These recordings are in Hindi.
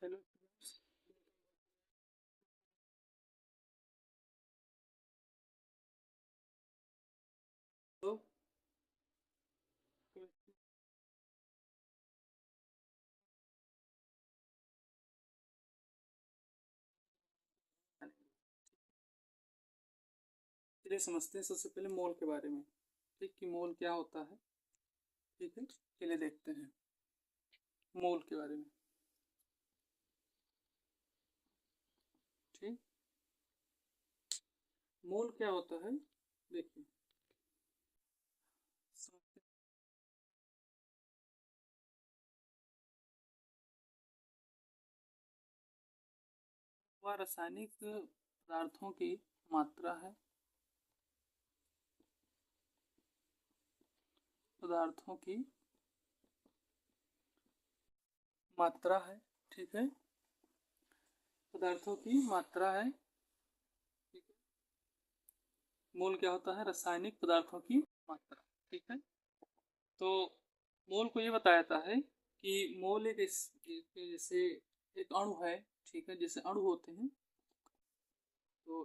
Hello friends. तो चलिए समझते हैं सबसे पहले मोल के बारे में। ठीक, कि मोल क्या होता है। ठीक है, चलिए देखते हैं मोल के बारे में। ठीक, मोल क्या होता है देखिए। समझते हैं। वह रासायनिक पदार्थों की मात्रा है। पदार्थों की मात्रा है। ठीक है, पदार्थों की मात्रा है। ठीक है, मोल क्या होता है? रासायनिक पदार्थों की मात्रा। ठीक है, तो मोल को ये बताया जाता है कि मोल जैसे एक अणु है। ठीक है, जैसे अणु होते हैं तो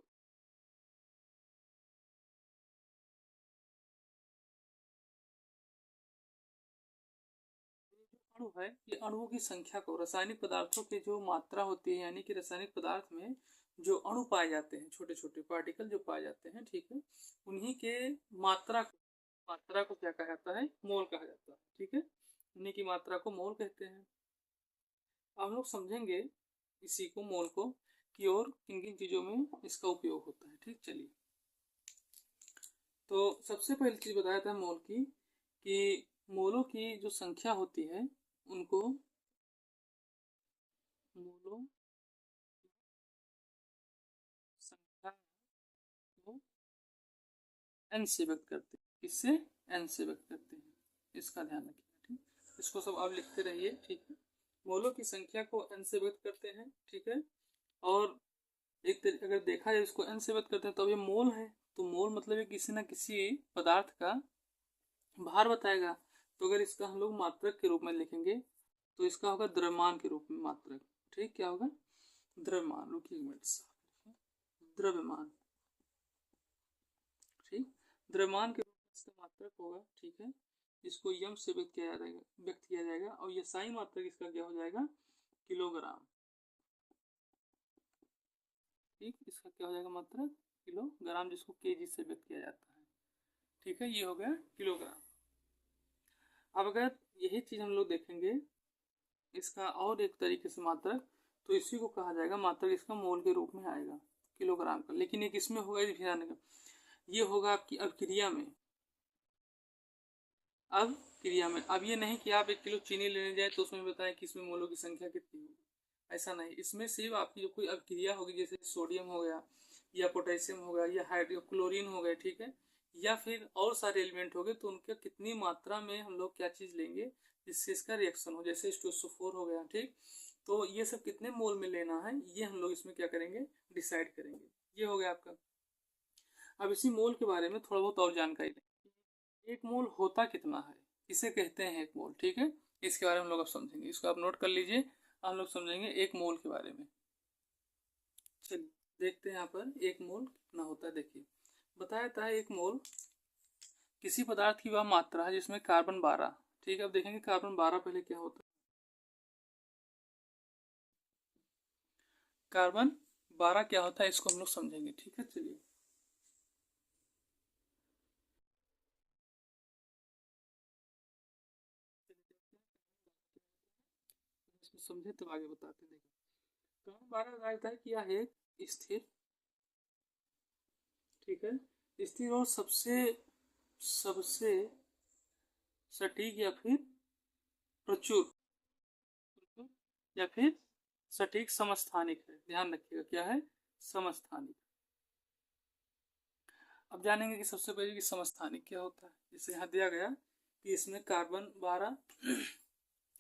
अणु है, ये अणुओं की संख्या को, रासायनिक पदार्थों की जो मात्रा होती है, यानी कि रासायनिक पदार्थ में जो अणु पाए जाते हैं, छोटे छोटे पार्टिकल जो पाए जाते हैं, ठीक है, उन्हीं के मात्रा को क्या कहा जाता है? मोल कहा जाता है। ठीक है, उन्हीं की मात्रा को मोल कहते हैं। हम लोग समझेंगे इसी को, मोल को, कि और किन किन चीज़ों में इसका उपयोग होता है। ठीक, चलिए, तो सबसे पहली चीज़ बताया था मोल की, कि मोलों की जो संख्या होती है उनको मोलों संख्या को एन से व्यक्त करते हैं। किससे? एन से व्यक्त करते हैं। इसका ध्यान रखिए। ठीक, इसको सब आप लिखते रहिए। ठीक है, मोलों की संख्या को एन से व्यक्त करते हैं। ठीक है, और अगर देखा जाए इसको एन से व्यक्त करते हैं तो अब ये मोल है, तो मोल मतलब ये किसी ना किसी पदार्थ का भार बताएगा। तो अगर इसका हम लोग मात्रक के रूप में लिखेंगे तो इसका होगा द्रव्यमान के रूप में मात्रक। ठीक, क्या होगा? द्रव्यमान। रुकिए एक मिनट, द्रव्यमान। ठीक, द्रव्यमान के रूप में इसका मात्रक होगा। ठीक है, इसको यम से व्यक्त किया जाएगा और ये साई मात्रक इसका क्या हो जाएगा? किलोग्राम। ठीक, इसका क्या हो जाएगा मात्रक? किलोग्राम, जिसको केजी से व्यक्त किया जाता है। ठीक है, ये हो गया किलोग्राम। अब अगर यही चीज हम लोग देखेंगे इसका और एक तरीके से मात्रक, तो इसी को कहा जाएगा मात्रक, इसका मोल के रूप में आएगा किलोग्राम का। लेकिन ये किसमें होगा? ये ध्यान रखना, ये होगा आपकी अभिक्रिया में। अब क्रिया में, अब ये नहीं कि आप 1 किलो चीनी लेने जाए तो उसमें बताएं कि इसमें मोलों की संख्या कितनी होगी। ऐसा नहीं, इसमें सिर्फ आपकी जो कोई अभिक्रिया होगी, जैसे सोडियम हो गया या पोटेशियम हो गया या हाइड्रोक्लोरीन हो गए, ठीक है, या फिर और सारे एलिमेंट हो गए, तो उनके कितनी मात्रा में हम लोग क्या चीज़ लेंगे जिससे इसका रिएक्शन हो, जैसे H2SO4 हो गया। ठीक, तो ये सब कितने मोल में लेना है ये हम लोग इसमें क्या करेंगे? डिसाइड करेंगे। ये हो गया आपका। अब इसी मोल के बारे में थोड़ा बहुत और जानकारी लें। एक मोल होता कितना है, इसे कहते हैं एक मोल। ठीक है, इसके बारे में हम लोग अब समझेंगे। इसको आप नोट कर लीजिए, हम लोग समझेंगे एक मोल के बारे में। चलिए देखते हैं यहाँ पर एक मोल कितना होता है। देखिए, बताया जाता है एक मोल किसी पदार्थ की वह मात्रा है जिसमें कार्बन 12। ठीक है, अब देखेंगे कार्बन 12 पहले क्या होता है। कार्बन 12 क्या होता है इसको हम लोग समझेंगे। ठीक है, चलिए, इसको समझे तो आगे बताते हैं। देखिए, कार्बन 12 बताया जाता है कि यह एक स्थिर, ठीक है, स्थिर और सबसे सबसे सटीक या फिर प्रचुर या फिर सटीक समस्थानिक है। ध्यान रखिएगा, क्या है? समस्थानिक। अब जानेंगे कि सबसे पहले कि समस्थानिक क्या होता है। जैसे यहाँ दिया गया कि इसमें कार्बन 12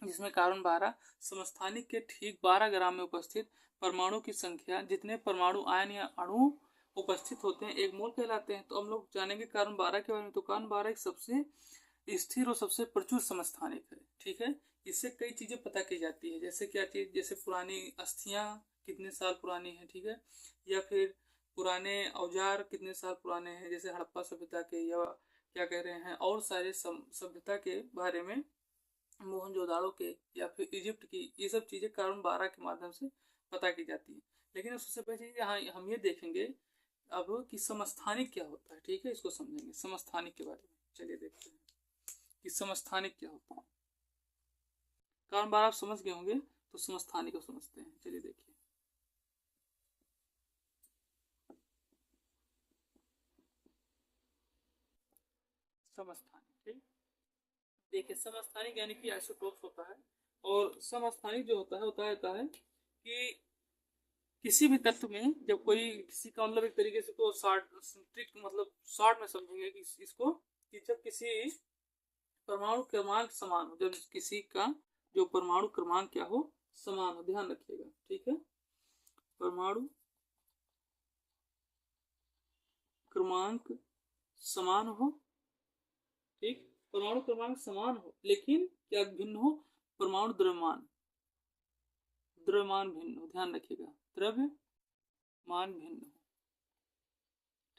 जिसमें कार्बन 12 समस्थानिक के ठीक 12 ग्राम में उपस्थित परमाणु की संख्या, जितने परमाणु आयन या अणु उपस्थित होते हैं एक मोल कहलाते हैं। तो हम लोग जानेंगे कार्बन 12 के बारे में। तो कार्बन 12 एक सबसे स्थिर और सबसे प्रचुर समस्थानिक है। ठीक है, इससे कई चीज़ें पता की जाती है, जैसे क्या चीज़, जैसे पुरानी अस्थियाँ कितने साल पुरानी हैं, ठीक है, या फिर पुराने औजार कितने साल पुराने हैं, जैसे हड़प्पा सभ्यता के, या क्या कह रहे हैं और सारे सभ्यता के बारे में, मोहनजोदाड़ो के, या फिर इजिप्ट की, ये सब चीज़ें कार्बन 12 के माध्यम से पता की जाती है। लेकिन सबसे पहले चीज़ यहाँ हम ये देखेंगे अब कि समस्थानिक क्या होता है, ठीक है, इसको समझेंगे समस्थानिक के बारे में। चलिए देखते हैं कि समस्थानिक क्या होता है। कार्बन 12 आप समझ गए होंगे, तो समस्थानिक को समझते हैं। चलिए देखिए, समस्थानिक, ठीक, देखिए समस्थानिक यानी कि आइसोटोप्स होता है। और समस्थानिक जो होता है कि किसी भी तत्व में जब कोई किसी का मतलब एक तरीके से को मतलब शॉर्ट में समझेंगे कि इसको, कि जब किसी परमाणु क्रमांक समान हो, जब किसी का जो परमाणु क्रमांक क्या हो, समान हो, ध्यान रखिएगा, ठीक है, परमाणु क्रमांक समान हो, ठीक, परमाणु क्रमांक समान हो, लेकिन क्या भिन्न हो, परमाणु द्रव्यमान भिन्न हो, ध्यान रखिएगा, द्रव्यमान भिन्न हो,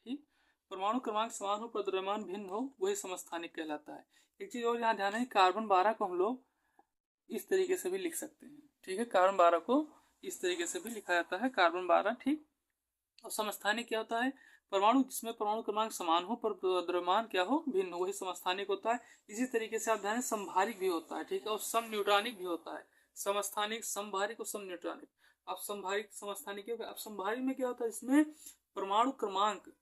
ठीक, परमाणु क्रमांक समान हो पर द्रव्यमान भिन्न हो, वही समस्थानिक कहलाता है। एक चीज और यहाँ ध्यान है, कार्बन 12 को हम लोग इस तरीके से भी लिख सकते हैं, ठीक है, कार्बन 12 को इस तरीके से भी लिखा जाता है, कार्बन 12, ठीक। और समस्थानिक क्या होता है, परमाणु जिसमें परमाणु क्रमांक समान हो पर द्रव्यमान क्या हो, भिन्न हो, वही समस्थानिक होता है। इसी तरीके से आप ध्यान, समभारिक भी होता है, ठीक है, और सम न्यूट्रॉनिक भी होता है। समस्थानिक, समभारिक और सम न्यूट्रॉनिक। अब समभारिक समस्थानिक क्या होगा, अब समभारिक में क्या होता है, इसमें परमाणु क्रमांक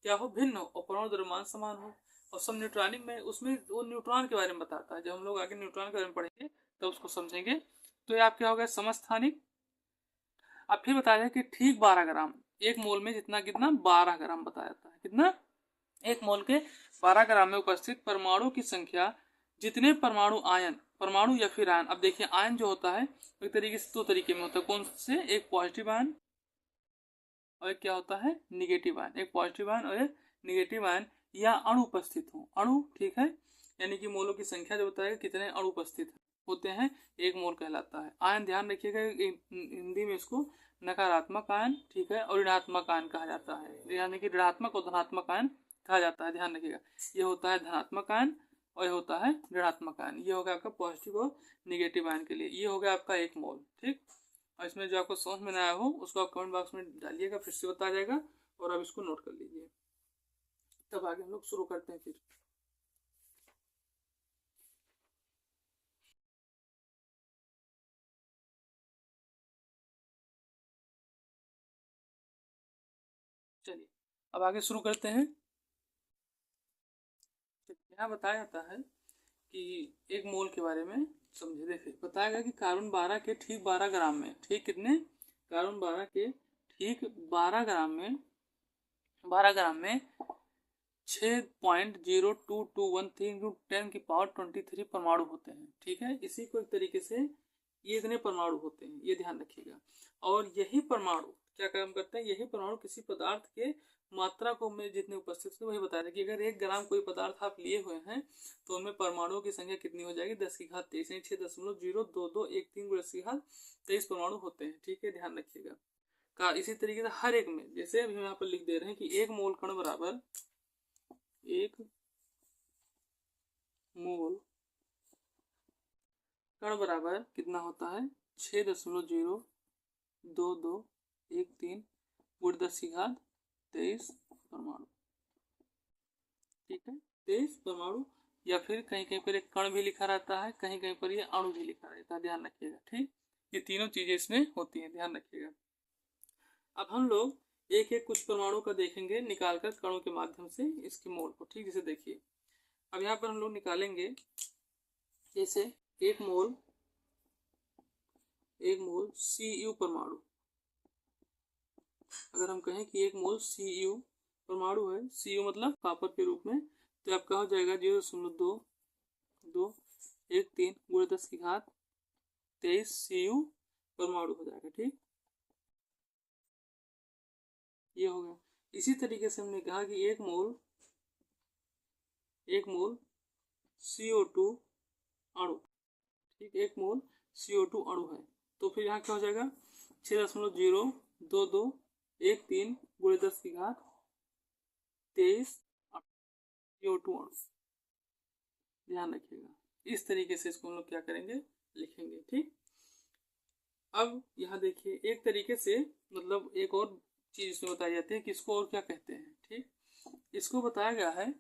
क्या हो, भिन्न हो, और परमाणु द्रव्यमान समान हो। और सम न्यूट्रॉनिक में उसमें वो न्यूट्रॉन के बारे में बताता है, जब हम लोग आगे न्यूट्रॉन के बारे में पढ़ेंगे तो उसको समझेंगे। तो ये आप क्या हो गया, समस्थानिक। अब फिर बताया कि ठीक 12 ग्राम, एक मोल में जितना कितना 12 ग्राम बताया जाता है, कितना, एक मोल के 12 ग्राम में उपस्थित परमाणु की संख्या, जितने परमाणु आयन, परमाणु या फिर आयन, अब देखिए आयन जो होता है एक तरीके से दो तरीके में होता है, कौन से, एक पॉजिटिव आयन और एक क्या होता है, निगेटिव आयन, एक पॉजिटिव आयन और एक निगेटिव आयन, या अणु उपस्थित हो, अणु, ठीक है, यानी कि मोलों की संख्या जो बताएगा कितने अणु उपस्थित होते हैं, एक मोल कहलाता है। आयन ध्यान रखिएगा, हिंदी में इसको नकारात्मक आयन, ठीक है, और ऋणात्मक आयन कहा जाता है, यानी कि ऋणात्मक और धनात्मक आयन कहा जाता है, ध्यान रखिएगा। ये होता है धनात्मक आयन और ये होता है ऋणात्मक आयन। ये होगा आपका पॉजिटिव और निगेटिव आयन के लिए, ये हो गया आपका एक मोल, ठीक। और इसमें जो आपको समझ में आया हो उसको आप कमेंट बॉक्स में डालिएगा, फिर से बता जाएगा, और आप इसको नोट कर लीजिए। तब आगे हम लोग शुरू करते हैं फिर। चलिए अब आगे शुरू करते हैं। यहाँ बताया जाता है कि एक मोल के बारे में समझे, देखिए बताया गया कि कार्बन 12 के ठीक 12 ग्राम में, ठीक कितने, कार्बन 12 के ठीक 12 ग्राम में, 12 ग्राम में 6.0221 परमाणु होते हैं, ठीक है। इसी को एक तरीके से ये इतने परमाणु होते हैं, ये ध्यान रखिएगा। और यही परमाणु क्या काम करते हैं, यही परमाणु किसी पदार्थ के मात्रा को में जितने उपस्थित थे वही बताया था कि अगर 1 ग्राम कोई पदार्थ आप लिए हुए हैं तो उनमें परमाणुओं की संख्या कितनी हो जाएगी, 10 की घात 23, 6.0221 परमाणु होते हैं, ठीक है, ध्यान रखिएगा। का इसी तरीके से हर एक में, जैसे अभी हम यहाँ पर लिख दे रहे हैं कि 1 मोल कण बराबर, 1 मोल कण बराबर कितना होता है, 6.0221 गुण 10 की घात 23 परमाणु, ठीक है, 23 परमाणु। या फिर कहीं कहीं पर एक कण भी लिखा रहता है, कहीं कहीं पर ये अणु भी लिखा रहता है, ध्यान रखिएगा, ठीक। ये तीनों चीजें इसमें होती हैं, ध्यान रखिएगा। अब हम लोग एक एक कुछ परमाणु का देखेंगे निकालकर कणों के माध्यम से इसके मोल को, ठीक। जैसे देखिए अब यहाँ पर हम लोग निकालेंगे, जैसे एक मोल Cu परमाणु, अगर हम कहें कि एक मोल Cu परमाणु है, Cu मतलब कॉपर के रूप में, तो आपका हो जाएगा 0.2213 गुणे 10 की घात 23 Cu परमाणु हो जाएगा, ठीक, ये हो गया। इसी तरीके से हमने कहा कि एक मोल CO2 अणु, ठीक, 1 मोल CO2 अणु है। तो फिर यहाँ क्या हो जाएगा 6.02213 गुणे 10⁻23 CO2 अणु। ध्यान रखिएगा, इस तरीके से इसको हम लोग क्या करेंगे, लिखेंगे। ठीक, अब यहाँ देखिए एक तरीके से मतलब एक और चीज इसमें बताई जाती है कि इसको और क्या कहते हैं। ठीक, इसको बताया गया है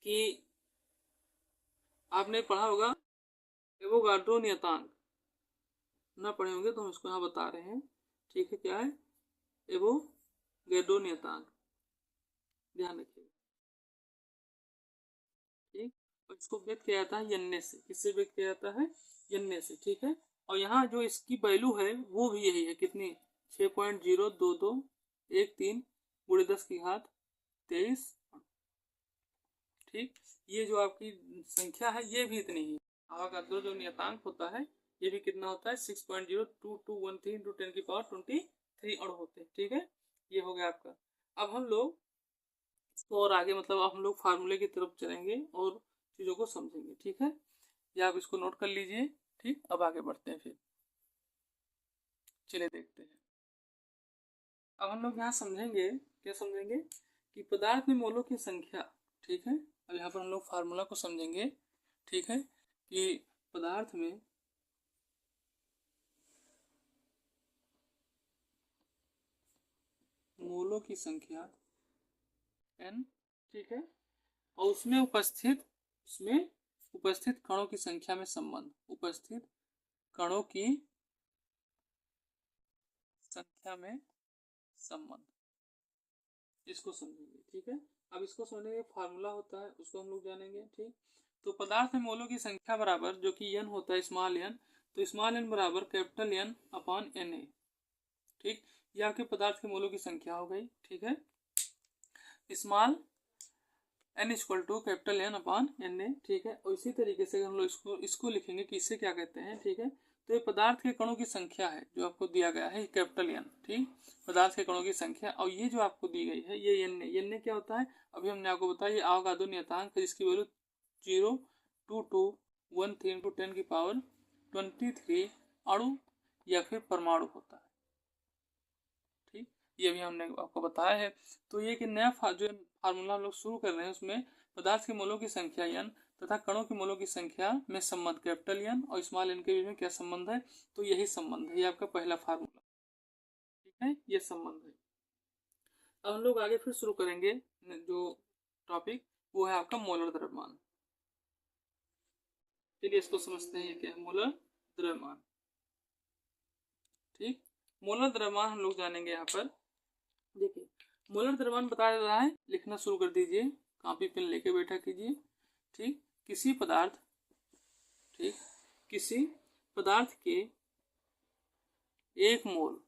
कि आपने पढ़ा होगा एवोगाड्रो नियतांक, ना पढ़े होंगे तो हम इसको यहाँ बता रहे हैं। ठीक है, क्या है एवोगाड्रो नियतांक, ध्यान रखिएगा। ठीक, और इसको व्यक्त किया जाता है यन्ने से। किससे व्यक्त किया जाता है, यन्ने से। ठीक है, और यहाँ जो इसकी वैल्यू है वो भी यही है, कितनी 6.02213 गुणे 10⁻23। ठीक, ये जो आपकी संख्या है ये भी इतनी ही। आवागाद्रो जो नियतांक होता है ये भी कितना होता है 6.02213 × 10⁻23 अणु होते हैं। ठीक है, ये हो गया आपका। अब हम लोग इसको और आगे मतलब अब हम लोग फार्मूले की तरफ चलेंगे और चीज़ों को समझेंगे। ठीक है, या आप इसको नोट कर लीजिए। ठीक, अब आगे बढ़ते हैं, फिर चलिए देखते हैं। अब हम लोग यहाँ समझेंगे, क्या समझेंगे कि पदार्थ में मोलों की संख्या। ठीक है, अब यहाँ पर हम लोग फार्मूला को समझेंगे। ठीक है, कि पदार्थ में मोलों की संख्या n, ठीक है, और उसमें उपस्थित कणों की संख्या में संबंध, उपस्थित कणों की संख्या में संबंध, इसको समझेंगे। ठीक है, अब इसको समझने का फार्मूला होता है उसको हम लोग जानेंगे। ठीक, तो पदार्थ में मोलों की संख्या बराबर जो कि n होता है, स्मॉल n, तो स्मॉल n बराबर कैपिटल N अपॉन Na। ठीक, ये आपके पदार्थ के मोलों की संख्या हो गई। ठीक है, small n equal to capital N upon Na। ठीक है, और इसी तरीके से हम लोग इसको लिखेंगे कि इससे क्या कहते हैं। ठीक है, तो ये पदार्थ के कणों की संख्या है जो आपको दिया गया है कैपिटल N। ठीक, पदार्थ के कणों की संख्या, और ये जो आपको दी गई है ये Na क्या होता है, अभी हमने आपको बताया ये अवगाद्रो नियतांक है जिसकी वैल्यू 0.2213 × 10⁻23 अणु या फिर परमाणु होता है। ठीक, ये भी हमने आपको बताया है। तो ये कि नया जो फार्मूला हम लोग शुरू कर रहे हैं उसमें पदार्थ के मोलों की संख्या n तथा कणों के मोलों की संख्या में संबंध कैपिटल N और स्मॉल n के बीच में क्या संबंध है, तो यही संबंध है, ये आपका पहला फार्मूला। ठीक है, ये संबंध है। अब हम लोग आगे फिर शुरू करेंगे जो टॉपिक, वो है आपका मोलर द्रव्यमान। चलिए इसको समझते हैं, ये क्या है मोलर द्रव्यमान। ठीक, मोलर द्रव्यमान हम लोग जानेंगे यहाँ पर। देखिए मोलर द्रव्यमान बताया जा रहा है, लिखना शुरू कर दीजिए, कॉपी पेन लेके बैठा कीजिए। ठीक, किसी पदार्थ के 1 मोल,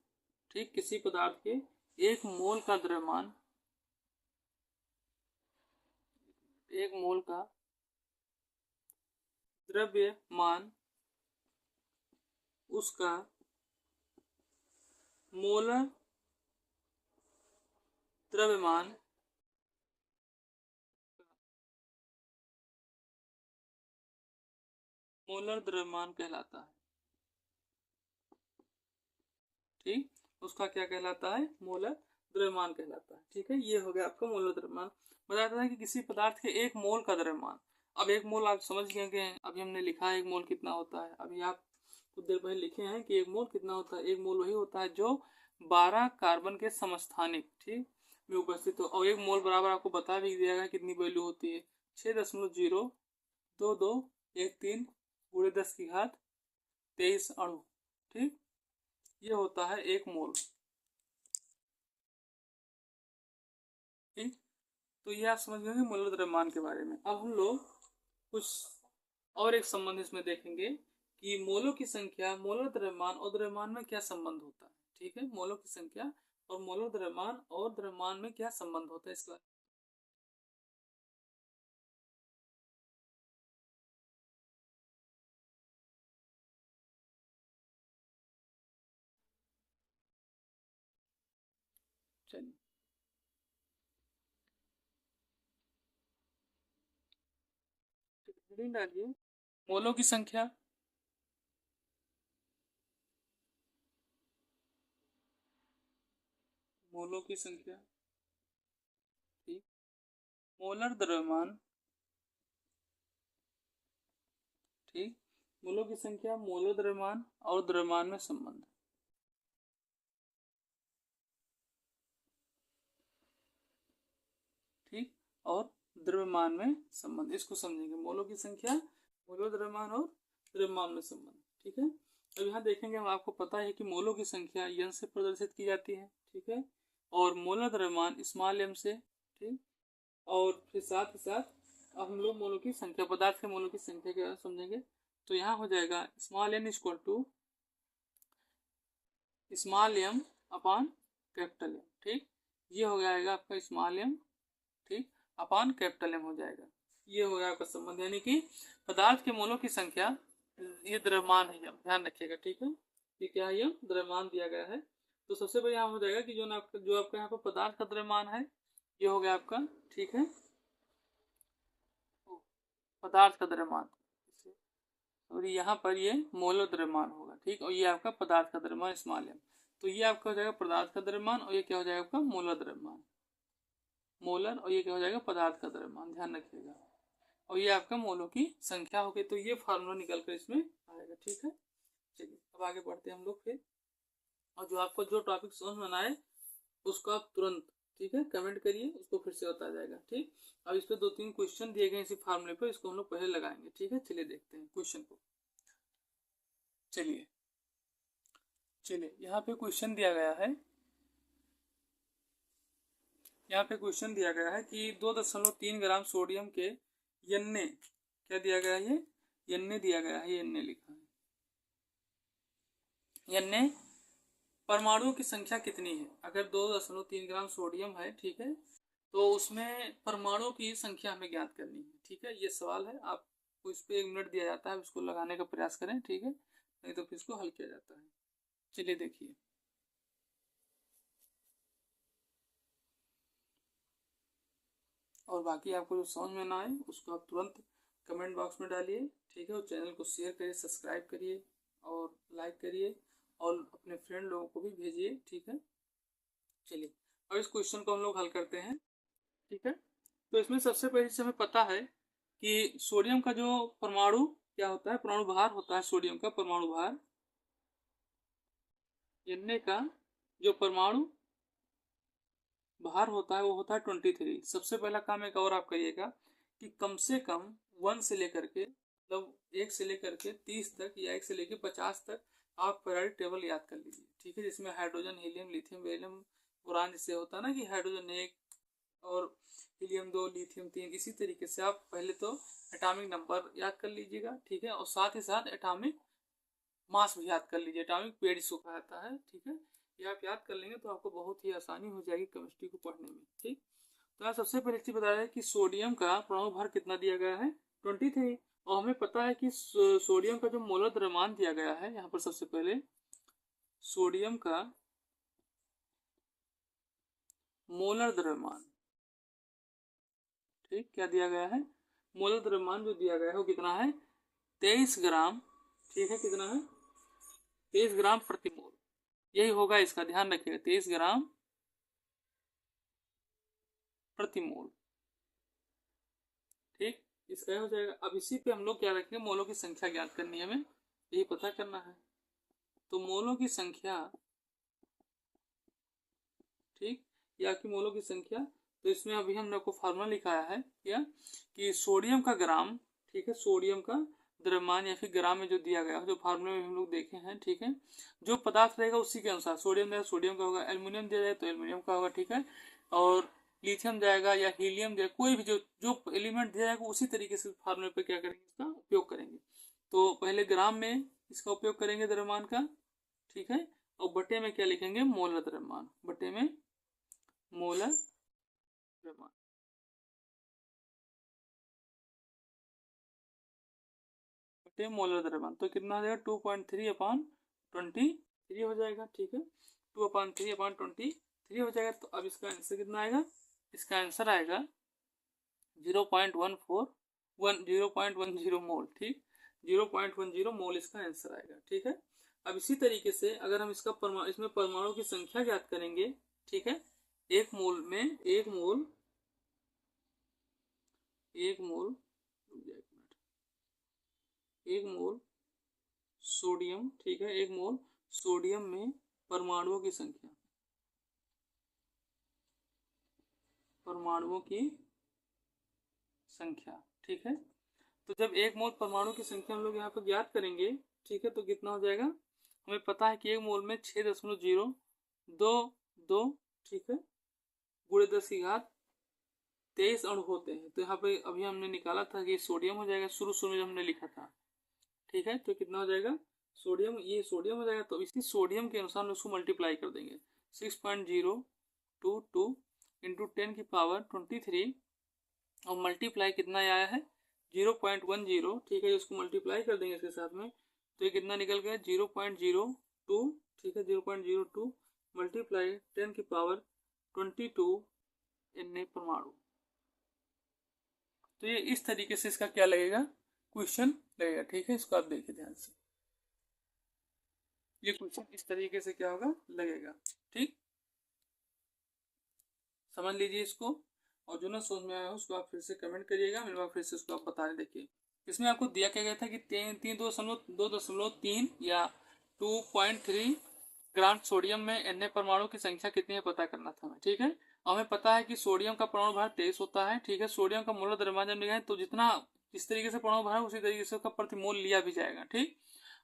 ठीक, किसी पदार्थ के 1 मोल का द्रव्यमान, 1 मोल का द्रव्यमान उसका मोलर द्रव्यमान कहलाता है। ठीक, उसका क्या कहलाता है, मोलर द्रव्यमान कहलाता है। ठीक है, ये हो गया आपका मोलर द्रव्यमान। बताता है कि किसी पदार्थ के 1 मोल का द्रव्यमान। अब 1 मोल आप समझ गए, अभी हमने लिखा है 1 मोल कितना होता है, अभी आप कुछ देर पहले लिखे हैं कि 1 मोल कितना होता है। 1 मोल वही होता है जो 12 कार्बन के समस्थानिक, ठीक, में उपस्थित हो। और 1 मोल बराबर आपको बता भी दिया गया कितनी वैल्यू होती है, 6.02213 गुणे 10⁻23 अणु। ठीक, ये होता है 1 मोल। ठीक, तो ये आप समझ गए मोलर द्रव्यमान के बारे में। अब हम लोग कुछ और एक संबंध इसमें देखेंगे कि मोलों की संख्या, मोलर द्रव्यमान और द्रव्यमान में क्या संबंध होता है। ठीक है, मोलों की संख्या और मोलर द्रव्यमान और द्रव्यमान में क्या संबंध होता है इसका। चलिए हेडिंग डालिए मोलों की संख्या, मोलों की संख्या, ठीक, मोलर द्रव्यमान, ठीक, मोलों की संख्या, मोलर द्रव्यमान और द्रव्यमान में संबंध, ठीक, और द्रव्यमान में संबंध, इसको समझेंगे। मोलों की संख्या, मोलर द्रव्यमान और द्रव्यमान में संबंध, ठीक है। अब यहाँ देखेंगे हम, आपको पता है कि मोलों की संख्या यन से प्रदर्शित की जाती है, ठीक है, और मोलर द्रव्यमान स्मॉल एम से, ठीक, और फिर साथ ही साथ अब हम लोग मोलों की संख्या, पदार्थ के मोलों की संख्या के समझेंगे। तो यहाँ हो जाएगा small n equal to small m upon capital M, ठीक, ये हो जाएगा आपका स्मॉल एम, ठीक, अपॉन कैपिटल एम हो जाएगा। ये हो गया आपका संबंध, यानी कि पदार्थ के मोलों की संख्या, ये द्रव्यमान है, ध्यान रखिएगा, ठीक है, ये क्या है, ये द्रव्यमान दिया गया है। तो सबसे पहले यहाँ हो जाएगा कि जो आपका यहाँ पर पदार्थ का द्रव्यमान है, ये हो गया आपका, ठीक है, पदार्थ का द्रव्यमान, और यहाँ पर ये मोलर द्रव्यमान होगा, ठीक, और ये आपका पदार्थ का द्रव्यमान स्मॉल एम। तो ये आपका हो जाएगा पदार्थ का द्रव्यमान, और ये क्या हो जाएगा आपका मोलर द्रव्यमान, मोलर, और ये क्या हो जाएगा पदार्थ का द्रव्यमान, ध्यान रखिएगा, और ये आपका मोलों की संख्या हो गई। तो ये फार्मूला निकल कर इसमें आएगा, ठीक है। चलिए अब आगे बढ़ते हैं हम लोग फिर, और जो आपको जो टॉपिक समझ में आए उसको आप तुरंत, ठीक है, कमेंट करिए, उसको फिर से बता जाएगा, ठीक। अब इस पे 2-3 क्वेश्चन दिए गए इसी फार्मूले पर, इसको हम लोग पहले लगाएंगे, ठीक है। चलिए देखते हैं क्वेश्चन को। चलिए यहाँ पे क्वेश्चन दिया गया है, यहाँ पे क्वेश्चन दिया गया है कि 2.3 ग्राम सोडियम के एन, क्या दिया गया है, ये एन दिया गया है, एन लिखा है, एन परमाणुओं की संख्या कितनी है। अगर 2.3 ग्राम सोडियम है, ठीक है, तो उसमें परमाणुओं की संख्या हमें ज्ञात करनी है, ठीक है। ये सवाल है, आपको इस पे 1 मिनट दिया जाता है, इसको लगाने का प्रयास करें, ठीक है, नहीं तो फिर इसको हल किया जाता है। चलिए देखिए, और बाकी आपको जो समझ में ना आए उसको आप तुरंत कमेंट बॉक्स में डालिए, ठीक है, और चैनल को शेयर करिए, सब्सक्राइब करिए और लाइक करिए, और अपने फ्रेंड लोगों को भी भेजिए, ठीक है। चलिए अब इस क्वेश्चन को हम लोग हल करते हैं, ठीक है। तो इसमें सबसे पहले से हमें पता है कि सोडियम का जो परमाणु क्या होता है, परमाणु भार होता है, सोडियम का परमाणु भार, Na का जो परमाणु भार होता है वो होता है 23। सबसे पहला काम एक और आप करिएगा कि कम से कम 1 से लेकर के, मतलब 1 से लेकर के 30 तक, या 1 से लेकर 50 तक आप पीरियोडिक टेबल याद कर लीजिए, ठीक है, जिसमें hydrogen, helium, lithium, beryllium, boron, जिससे होता है ना कि हाइड्रोजन 1 और हीलियम 2, लिथियम 3, इसी तरीके से आप पहले तो एटॉमिक नंबर याद कर लीजिएगा, ठीक है, और साथ ही साथ एटॉमिक मास भी याद कर लीजिए, एटॉमिक पेड़ इसको कहा जाता है, ठीक है। ये आप याद कर लेंगे तो आपको बहुत ही आसानी हो जाएगी केमिस्ट्री को पढ़ने में, ठीक। तो यहाँ सबसे पहले चीज बताया है कि सोडियम का परमाणु भार कितना दिया गया है, 23, और हमें पता है कि सोडियम का जो मोलर द्रव्यमान दिया गया है, यहाँ पर सबसे पहले सोडियम का मोलर द्रव्यमान, ठीक, क्या दिया गया है, मोलर द्रव्यमान जो दिया गया है वो कितना है, 23 ग्राम, ठीक है, कितना है, 23 ग्राम प्रति मोल, यही होगा इसका, ध्यान रखिएगा, 23 ग्राम प्रति मोल, ठीक, इसका हो जाएगा। अब इसी पे हम लोग क्या रखेंगे, मोलों की संख्या ज्ञात करनी है, हमें यही पता करना है। तो मोलों की संख्या, ठीक, या कि मोलों की संख्या, तो इसमें अभी हमने को फार्मूला लिखाया है क्या, कि सोडियम का ग्राम, ठीक है, सोडियम का द्रव्यमान या फिर ग्राम में जो दिया गया, जो फार्मूले में हम लोग देखे हैं, ठीक है, जो पदार्थ रहेगा उसी के अनुसार, सोडियम दिया सोडियम का होगा, एल्यूमिनियम दिया जाए तो एल्यूमिनियम का होगा, ठीक है, और लिथियम जाएगा या हीलियम जाएगा, कोई भी जो जो एलिमेंट दिया जाएगा उसी तरीके से फार्मूले पे क्या करेंगे, इसका उपयोग करेंगे। तो पहले ग्राम में इसका उपयोग करेंगे द्रव्यमान का, ठीक है, और बटे में क्या लिखेंगे, मोलर द्रव्यमान, बटे में मोलर द्रव्यमान, बटे मोलर द्रव्यमान, तो कितना हो जाएगा, 2.3 अपॉन 23 हो जाएगा, ठीक है, 2/3 अपॉन 23 हो जाएगा। तो अब इसका आंसर कितना आएगा, इसका आंसर आएगा 0.10 मोल, ठीक, 0.10 मोल इसका आंसर आएगा, ठीक है। अब इसी तरीके से अगर हम इसका इसमें परमाणु की संख्या ज्ञात करेंगे, ठीक है। एक मोल में एक मोल सोडियम, ठीक है, एक मोल सोडियम में परमाणुओं की संख्या, ठीक है। तो जब एक मोल परमाणु की संख्या हम लोग यहाँ पर ज्ञात करेंगे, ठीक है, तो कितना हो जाएगा, हमें पता है कि एक मोल में 6.022, ठीक है, गुणे 10⁻23 अणु होते हैं। तो यहाँ पे अभी हमने निकाला था कि सोडियम हो जाएगा, शुरू में हमने लिखा था, ठीक है। तो कितना हो जाएगा सोडियम, ये सोडियम हो जाएगा। तो इसी सोडियम के अनुसार हम उसको मल्टीप्लाई कर देंगे, 6.022 इंटू 10⁻23 और मल्टीप्लाई कितना आया है 0.10, ठीक है। उसको मल्टीप्लाई कर देंगे इसके साथ में, तो ये कितना निकल गया 0.02, ठीक है, 0.02 मल्टीप्लाई 10⁻22 Na परमाणु। तो ये इस तरीके से इसका क्या लगेगा, क्वेश्चन लगेगा, ठीक है। इसको आप देखिए ध्यान से, ये क्वेश्चन इस तरीके से क्या होगा लगेगा, ठीक, समझ लीजिए इसको। और जो ना समझ में आया हो उसको आप फिर से कमेंट करिएगा, मेरे पास फिर से उसको आप बता देखिए। इसमें आपको दिया क्या गया था कि 2.3 या 2.3 ग्राम सोडियम में Na परमाणु की संख्या कितनी है पता करना था हमें, ठीक है। हमें पता है कि सोडियम का परमाणु भार 23 होता है, ठीक है। सोडियम का मोलर द्रव्यमान जब निकालें तो जितना इस तरीके से परमाणु भार उसी तरीके से उसका प्रतिमोल लिया भी जाएगा, ठीक।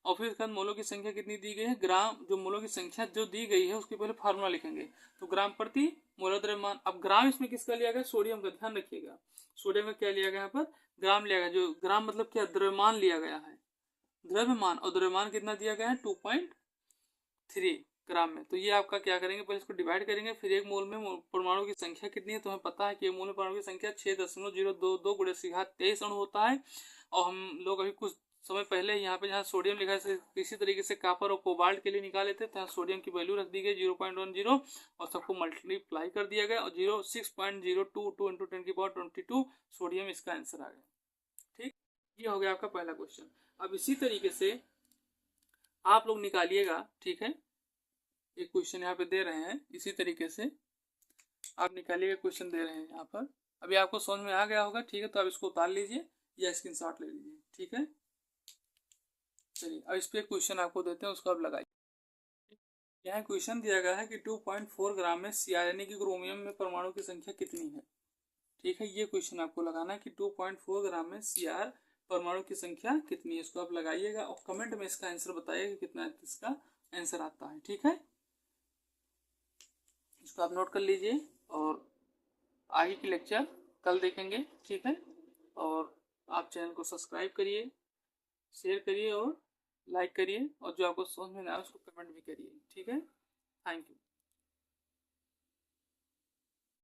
और फिर उसके बाद मोलों की संख्या कितनी दी गई है, ग्राम, जो मोलों की संख्या जो दी गई है उसकी पहले फार्मूला लिखेंगे, तो ग्राम प्रति मोलर द्रव्यमान। अब ग्राम इसमें किसका लिया गया, सोडियम का, ध्यान रखिएगा। सोडियम का क्या लिया गया यहाँ पर, ग्राम लिया गया। जो ग्राम मतलब क्या, द्रव्यमान लिया गया है, द्रव्यमान। और द्रव्यमान कितना दिया गया है 2.3 ग्राम में। तो ये आपका क्या करेंगे, पहले इसको डिवाइड करेंगे, फिर एक मोल में परमाणु की संख्या कितनी है, तो हमें पता है कि एक मोल में परमाणु की संख्या 6.022 गुणे 10⁻23 अणु होता है। और हम लोग अभी कुछ समय पहले यहाँ पे जहाँ सोडियम लिखा है इसी तरीके से कॉपर और कोबाल्ट के लिए निकाले थे, तो सोडियम की वैल्यू रख दी गई 0.10 और सबको मल्टीप्लाई कर दिया गया और 6.022 इंटू 10⁻22 सोडियम इसका आंसर आ गया, ठीक। ये हो गया आपका पहला क्वेश्चन। अब इसी तरीके से आप लोग निकालिएगा, ठीक है। एक क्वेश्चन यहाँ पे दे रहे हैं, इसी तरीके से आप निकालिएगा, क्वेश्चन दे रहे हैं यहाँ पर। अभी आपको समझ में आ गया होगा, ठीक है। तो आप इसको उतार लीजिए या स्क्रीनशॉट ले लीजिए, ठीक है। चलिए अब इस पे क्वेश्चन आपको देते हैं, उसको आप लगाइए। यहाँ क्वेश्चन दिया गया है कि 2.4 ग्राम में सीआर यानी कि क्रोमियम में परमाणु की संख्या कितनी है, ठीक है। ये क्वेश्चन आपको लगाना है कि 2.4 ग्राम में सीआर परमाणु की संख्या कितनी है, इसको आप लगाइएगा और कमेंट में इसका आंसर बताइएगा कितना इसका आंसर आता है, ठीक है। इसको आप नोट कर लीजिए और आगे की लेक्चर कल देखेंगे, ठीक है। और आप चैनल को सब्सक्राइब करिए, शेयर करिए और लाइक करिए, और जो आपको समझ में ना आए उसको कमेंट भी करिए, ठीक है। Thank you.